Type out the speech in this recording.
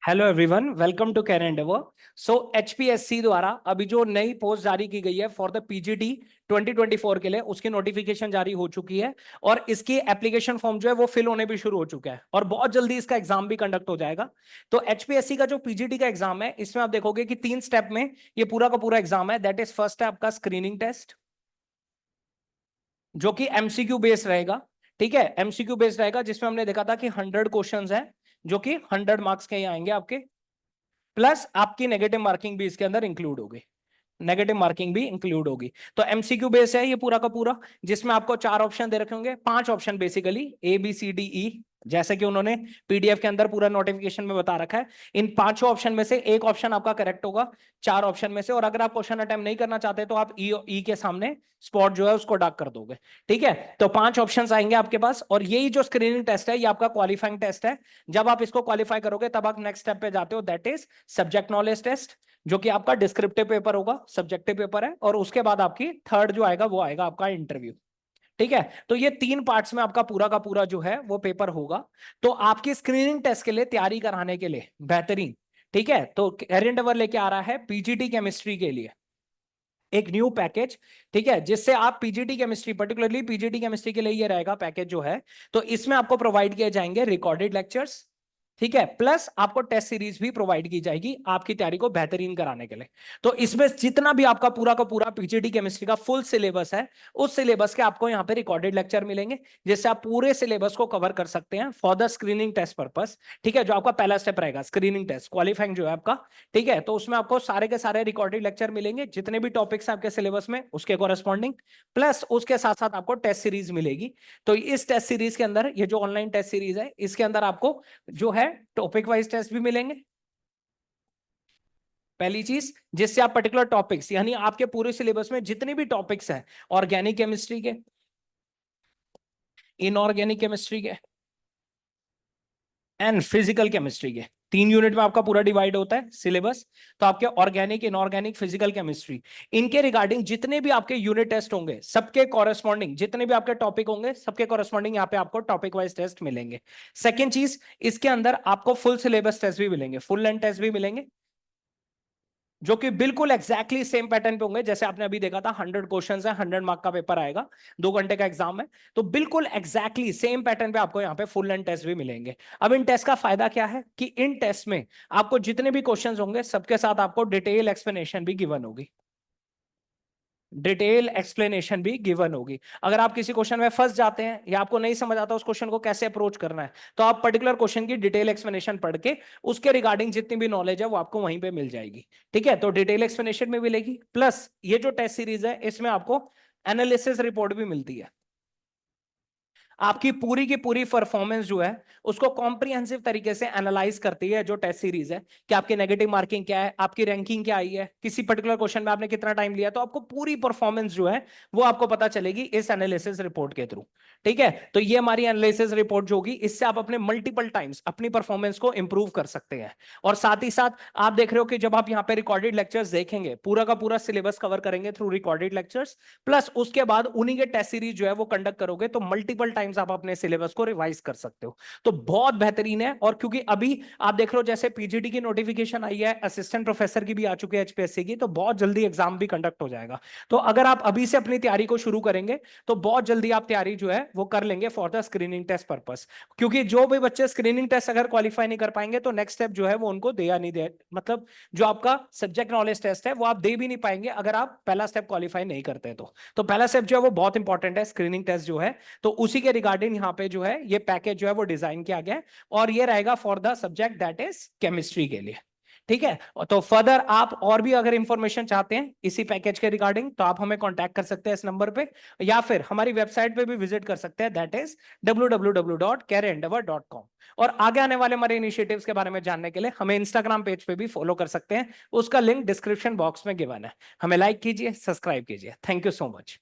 Hello everyone, welcome to career endeavour. So HPSC द्वारा अभी जो नई पोस्ट जारी की गई है फॉर द पीजीटी 2024 के लिए, उसकी नोटिफिकेशन जारी हो चुकी है और इसकी एप्लीकेशन फॉर्म जो है वो फिल होने भी शुरू हो चुका है और बहुत जल्दी इसका एग्जाम भी कंडक्ट हो जाएगा। तो एचपीएससी का जो पीजीटी का एग्जाम है, इसमें आप देखोगे कि 3 स्टेप में ये पूरा का पूरा एग्जाम है। दैट इज फर्स्ट है आपका स्क्रीनिंग टेस्ट, जो कि एमसीक्यू बेस्ड रहेगा। ठीक है, एमसीक्यू बेस्ड रहेगा, जिसमें हमने देखा था कि 100 क्वेश्चंस हैं जो कि 100 मार्क्स के ही आएंगे आपके, प्लस आपकी नेगेटिव मार्किंग भी इसके अंदर इंक्लूड होगी। नेगेटिव मार्किंग भी इंक्लूड होगी। तो एमसीक्यू बेस है ये पूरा का पूरा, जिसमें आपको 4 ऑप्शन दे रखे होंगे, 5 option basically, A B C D E, जैसे कि उन्होंने पीडीएफ के अंदर पूरा नोटिफिकेशन में बता रखा है। इन 5 ऑप्शन में से एक ऑप्शन आपका करेक्ट होगा 4 ऑप्शन में से, और अगर आप क्वेश्चन अटेम्प्ट नहीं करना चाहते तो आप ई के सामने स्पॉट जो है उसको डार्क कर दोगे। ठीक है, तो 5 ऑप्शन आएंगे आपके पास, और यही जो स्क्रीनिंग टेस्ट है ये आपका क्वालिफाइंग टेस्ट है। जब आप इसको क्वालिफाई करोगे तब आप नेक्स्ट स्टेप पे जाते हो, that is subject knowledge test, जो कि आपका डिस्क्रिप्टिव पेपर होगा, सब्जेक्टिव पेपर है, और उसके बाद आपकी थर्ड जो आएगा वो आएगा आपका इंटरव्यू। ठीक है, तो ये 3 पार्ट्स में आपका पूरा का पूरा जो है वो पेपर होगा। तो आपकी स्क्रीनिंग टेस्ट के लिए तैयारी कराने के लिए बेहतरीन, ठीक है, तो कैरियर एंडेवर लेके आ रहा है पीजीटी केमिस्ट्री के लिए एक न्यू पैकेज। ठीक है, जिससे आप PGT chemistry, particularly PGT chemistry के लिए ये रहेगा पैकेज जो है, तो इसमें आपको प्रोवाइड किए जाएंगे रिकॉर्डेड लेक्चर्स। ठीक है, प्लस आपको टेस्ट सीरीज भी प्रोवाइड की जाएगी आपकी तैयारी को बेहतरीन कराने के लिए। तो इसमें जितना भी आपका पूरा का पूरा पीजीटी केमिस्ट्री का फुल सिलेबस है, उस सिलेबस के आपको यहाँ पे रिकॉर्डेड लेक्चर मिलेंगे, जिससे आप पूरे सिलेबस को कवर कर सकते हैं for the screening test purpose. ठीक है, जो आपका पहला स्टेप रहेगा स्क्रीनिंग टेस्ट क्वालिफाइंग जो है आपका। ठीक है, तो उसमें आपको सारे के सारे रिकॉर्डेड लेक्चर मिलेंगे, जितने भी टॉपिक्स आपके सिलेबस में उसके कॉरेस्पॉन्डिंग, प्लस उसके साथ साथ आपको टेस्ट सीरीज मिलेगी। तो इस टेस्ट सीरीज के अंदर, ये जो ऑनलाइन टेस्ट सीरीज है, इसके अंदर आपको जो है टॉपिक वाइज टेस्ट भी मिलेंगे। पहली चीज, जिससे आप पर्टिकुलर टॉपिक्स, यानी आपके पूरे सिलेबस में जितने भी टॉपिक्स हैं, ऑर्गेनिक केमिस्ट्री के, इनऑर्गेनिक केमिस्ट्री के एंड फिजिकल केमिस्ट्री के, 3 यूनिट में आपका पूरा डिवाइड होता है सिलेबस। तो आपके ऑर्गेनिक, इनऑर्गेनिक, फिजिकल केमिस्ट्री, इनके रिगार्डिंग जितने भी आपके यूनिट टेस्ट होंगे, सबके कॉरेस्पॉन्डिंग जितने भी आपके टॉपिक होंगे, सबके कॉरेस्पॉन्डिंग यहाँ पे आपको टॉपिक वाइज टेस्ट मिलेंगे। सेकेंड चीज, इसके अंदर आपको फुल सिलेबस टेस्ट भी मिलेंगे, फुल लेंथ टेस्ट भी मिलेंगे, जो कि बिल्कुल एग्जैक्टली सेम पैटर्न पे होंगे जैसे आपने अभी देखा था। 100 क्वेश्चंस है, 100 मार्क का पेपर आएगा, 2 घंटे का एग्जाम है, तो बिल्कुल एग्जैक्टली सेम पैटर्न पे आपको यहाँ पे फुल लेंथ टेस्ट भी मिलेंगे। अब इन टेस्ट का फायदा क्या है कि इन टेस्ट में आपको जितने भी क्वेश्चंस होंगे सबके साथ आपको डिटेल एक्सप्लेनेशन भी गिवन होगी, डिटेल एक्सप्लेनेशन भी गिवन होगी। अगर आप किसी क्वेश्चन में फंस जाते हैं या आपको नहीं समझ आता उस क्वेश्चन को कैसे अप्रोच करना है, तो आप पर्टिकुलर क्वेश्चन की डिटेल एक्सप्लेनेशन पढ़ के उसके रिगार्डिंग जितनी भी नॉलेज है वो आपको वहीं पे मिल जाएगी। ठीक है, तो डिटेल एक्सप्लेनेशन भी मिलेगी, प्लस ये जो टेस्ट सीरीज है इसमें आपको एनालिसिस रिपोर्ट भी मिलती है। आपकी पूरी की पूरी परफॉर्मेंस जो है उसको कॉम्प्रिहेंसिव तरीके से एनालाइज करती है जो टेस्ट सीरीज है, कि आपकी नेगेटिव मार्किंग क्या है, आपकी रैंकिंग क्या आई है, किसी पर्टिकुलर क्वेश्चन में आपने कितना टाइम लिया, तो आपको पूरी परफॉर्मेंस जो है वो आपको पता चलेगी इस एनालिसिस रिपोर्ट के थ्रू। ठीक है, तो ये हमारी एनालिसिस रिपोर्ट जो होगी, इससे आप अपने मल्टीपल टाइम्स अपनी परफॉर्मेंस को इंप्रूव कर सकते हैं। और साथ ही साथ आप देख रहे हो कि जब आप यहाँ पे रिकॉर्डेड लेक्चर्स देखेंगे, पूरा का पूरा सिलेबस कवर करेंगे थ्रू रिकॉर्डेड लेक्चर्स, प्लस उसके बाद उन्हीं के टेस्ट सीरीज जो है वो कंडक्ट करोगे, तो मल्टीपल टाइम्स आप अपने सिलेबस को रिवाइज कर सकते हो। तो बहुत बेहतरीन है। और क्योंकि अभी आप देख रहे हो जैसे पीजीटी की नोटिफिकेशन आई है, असिस्टेंट प्रोफेसर की भी आ चुकी है एचपीएससी की, तो बहुत जल्दी एग्जाम भी कंडक्ट हो जाएगा। तो अगर आप अभी से अपनी तैयारी को शुरू करेंगे तो बहुत जल्दी आप तैयारी जो है वो कर लेंगे for the screening test purpose. क्योंकि जो भी बच्चे स्क्रीनिंग टेस्ट अगर क्वालिफाई नहीं कर पाएंगे तो नेक्स्ट स्टेप जो है वो उनको दिया नहीं दे, मतलब जो आपका सब्जेक्ट नॉलेज टेस्ट है वो आप दे भी नहीं पाएंगे अगर आप पहला स्टेप क्वालिफाई नहीं करते। तो पहला स्टेप जो है वो बहुत इंपॉर्टेंट है, स्क्रीनिंग टेस्ट जो है, तो उसी के रिगार्डिंग यहाँ पे जो है ये पैकेज जो है वो डिजाइन किया गया है, और ये रहेगा for the subject that is chemistry के लिए। ठीक है, तो फर्दर आप और भी अगर इंफॉर्मेशन चाहते हैं इसी पैकेज के रिगार्डिंग, तो आप हमें कांटेक्ट कर सकते हैं इस नंबर पे, या फिर हमारी वेबसाइट पे भी विजिट कर सकते हैं, दैट इज www.careerendeavor.com। और आगे आने वाले हमारे इनिशिएटिव्स के बारे में जानने के लिए हमें इंस्टाग्राम पेज पे भी फॉलो कर सकते हैं, उसका लिंक डिस्क्रिप्शन बॉक्स में गिवन है। हमें लाइक कीजिए, सब्सक्राइब कीजिए। Thank you so much.